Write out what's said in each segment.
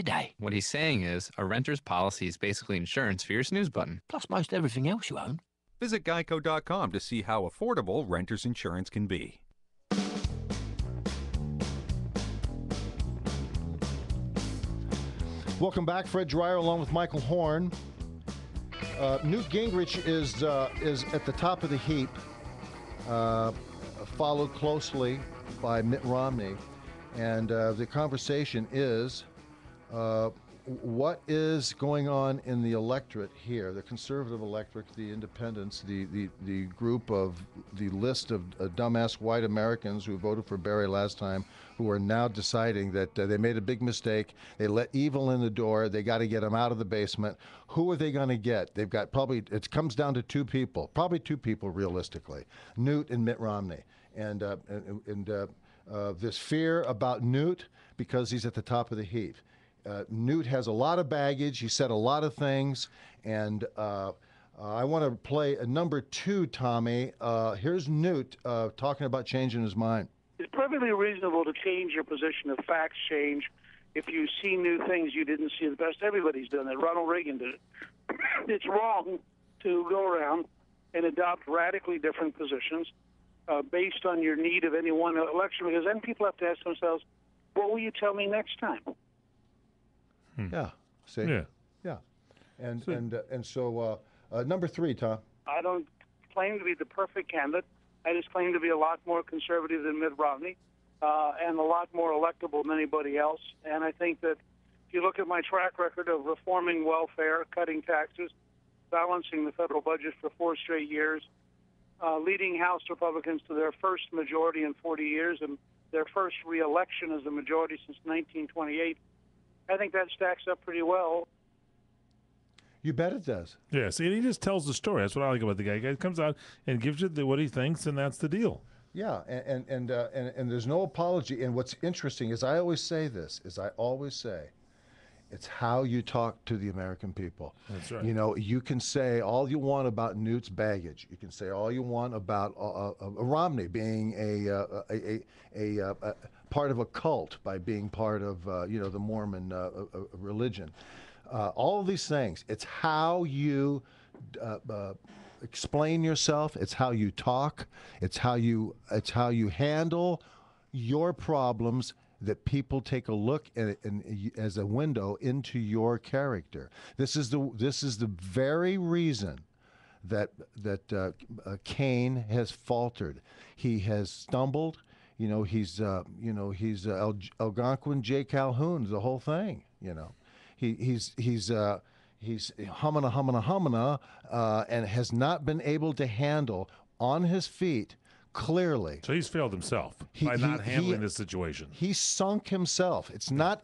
day. What he's saying is a renter's policy is basically insurance for your snooze button. Plus most everything else you own. Visit geico.com to see how affordable renter's insurance can be. Welcome back. Fred Dryer along with Michael Horn. Newt Gingrich is at the top of the heap, followed closely by Mitt Romney. And the conversation is, what is going on in the electorate here, the conservative electorate, the independents, the group of, the list of dumbass white Americans who voted for Barry last time, who are now deciding that they made a big mistake. They let evil in the door. They got to get them out of the basement. Who are they going to get? They've got it comes down to two people realistically, Newt and Mitt Romney. And there's fear about Newt because he's at the top of the heap. Newt has a lot of baggage. He said a lot of things. And I want to play a number 2, Tommy. Here's Newt talking about changing his mind. It's perfectly reasonable to change your position if facts change. If you see new things you didn't see in the past, everybody's done that. Ronald Reagan did it. It's wrong to go around and adopt radically different positions based on your need of any one election, because then people have to ask themselves, what will you tell me next time? Yeah. See? Yeah. And so number 3, Tom. I don't claim to be the perfect candidate. I just claim to be a lot more conservative than Mitt Romney and a lot more electable than anybody else. And I think that if you look at my track record of reforming welfare, cutting taxes, balancing the federal budget for 4 straight years, leading House Republicans to their first majority in 40 years and their first re-election as a majority since 1928, I think that stacks up pretty well. You bet it does. Yeah, see, he just tells the story. That's what I like about the guy. The guy comes out and gives you what he thinks, and that's the deal. Yeah, and there's no apology. And what's interesting is I always say, it's how you talk to the American people. That's right. You know, you can say all you want about Newt's baggage. You can say all you want about Romney being a part of a cult by being part of the Mormon religion. All of these things. It's how you explain yourself. It's how you talk. It's how you handle your problems, that people take a look at as a window into your character. This is the very reason that Cain has faltered. He has stumbled. He's Algonquin J. Calhoun, the whole thing. He's humana, and has not been able to handle on his feet clearly. So he's failed himself by not handling this situation. He sunk himself. It's not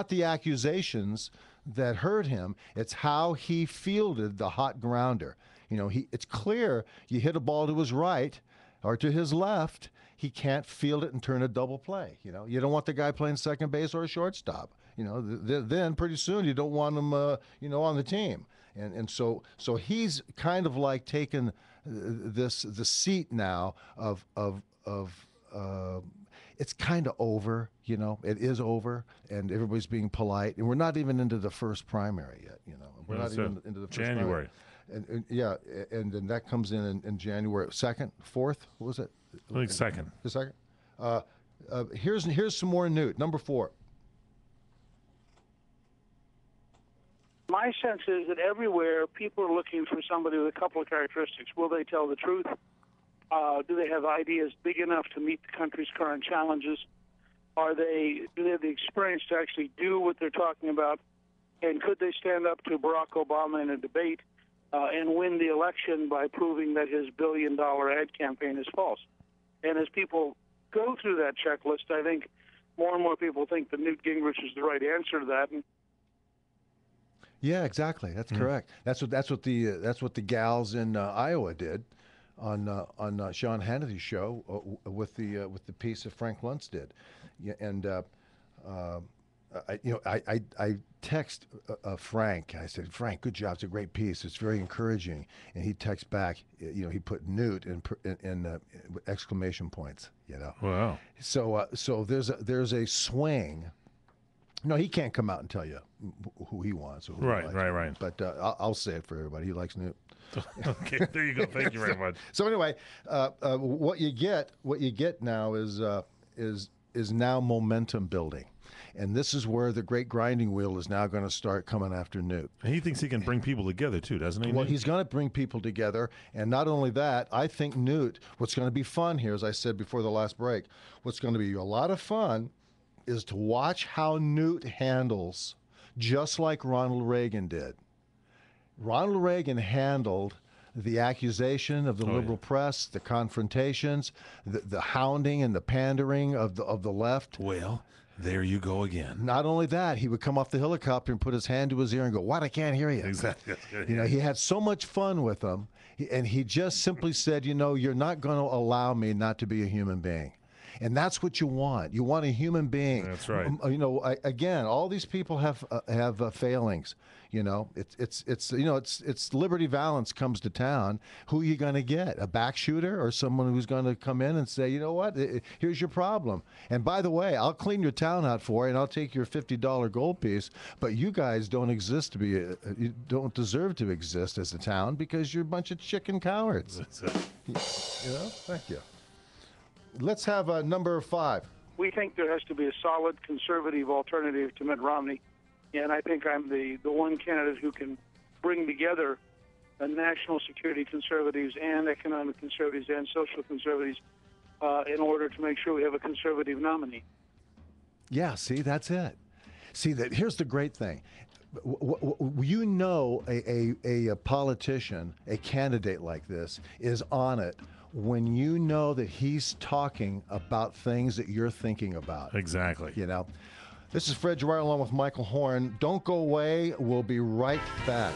the accusations that hurt him. It's how he fielded the hot grounder. It's clear you hit a ball to his right or to his left, he can't field it and turn a double play. You don't want the guy playing second base or a shortstop. Then pretty soon you don't want him, on the team. And so he's kind of like taken the seat now of it's kind of over. It is over, and everybody's being polite, and we're not even into the first primary yet. We're not even into the first January. And then that comes in January 2nd, 4th. What was it? I think 2nd. The 2nd. Here's some more Newt. Number 4. My sense is that everywhere people are looking for somebody with a couple of characteristics. Will they tell the truth? Do they have ideas big enough to meet the country's current challenges? Do they have the experience to actually do what they're talking about? And could they stand up to Barack Obama in a debate and win the election by proving that his billion-dollar ad campaign is false? And as people go through that checklist, I think more and more people think that Newt Gingrich is the right answer to that. Yeah, exactly. That's correct. That's what the gals in Iowa did on Sean Hannity's show with the piece that Frank Luntz did. Yeah, and I text Frank. I said, Frank, good job. It's a great piece. It's very encouraging. And he texts back. He put Newt in exclamation points. Wow. So there's a swing No, he can't come out and tell you who he wants. Or who he Right, likes. right. But I'll say it for everybody. He likes Newt. Okay, there you go. Thank you very much. So anyway, what you get now is now momentum building, and this is where the great grinding wheel is now going to start coming after Newt. And he thinks he can bring people together too, doesn't he? Well, Newt? he's going to bring people together, and not only that, I think Newt. What's going to be fun here, as I said before the last break, what's going to be a lot of fun is to watch how Newt handles, just like Ronald Reagan did. Ronald Reagan handled the accusation of the liberal press, the confrontations, the hounding and the pandering of the left. Well, there you go again. Not only that, he would come off the helicopter and put his hand to his ear and go, "What? I can't hear you." Exactly. You know, he had so much fun with them, and he just simply said, "You know, you're not going to allow me not to be a human being." And that's what you want. You want a human being. That's right. You know, again, all these people have failings. You know, it's Liberty Valance comes to town. Who are you going to get? A back shooter or someone who's going to come in and say, you know what? Here's your problem. And by the way, I'll clean your town out for you, and I'll take your $50 gold piece. But you guys don't exist to be. You don't deserve to exist as a town because you're a bunch of chicken cowards. That's it. You know. Thank you. Let's have number 5. We think there has to be a solid conservative alternative to Mitt Romney, and I think I'm the one candidate who can bring together national security conservatives and economic conservatives and social conservatives in order to make sure we have a conservative nominee. Yeah, see, that's it. See, here's the great thing. You know, a politician, a candidate like this, is on it when you know that he's talking about things that you're thinking about. Exactly. You know, this is Fred Dryer along with Michael Horn. Don't go away. We'll be right back.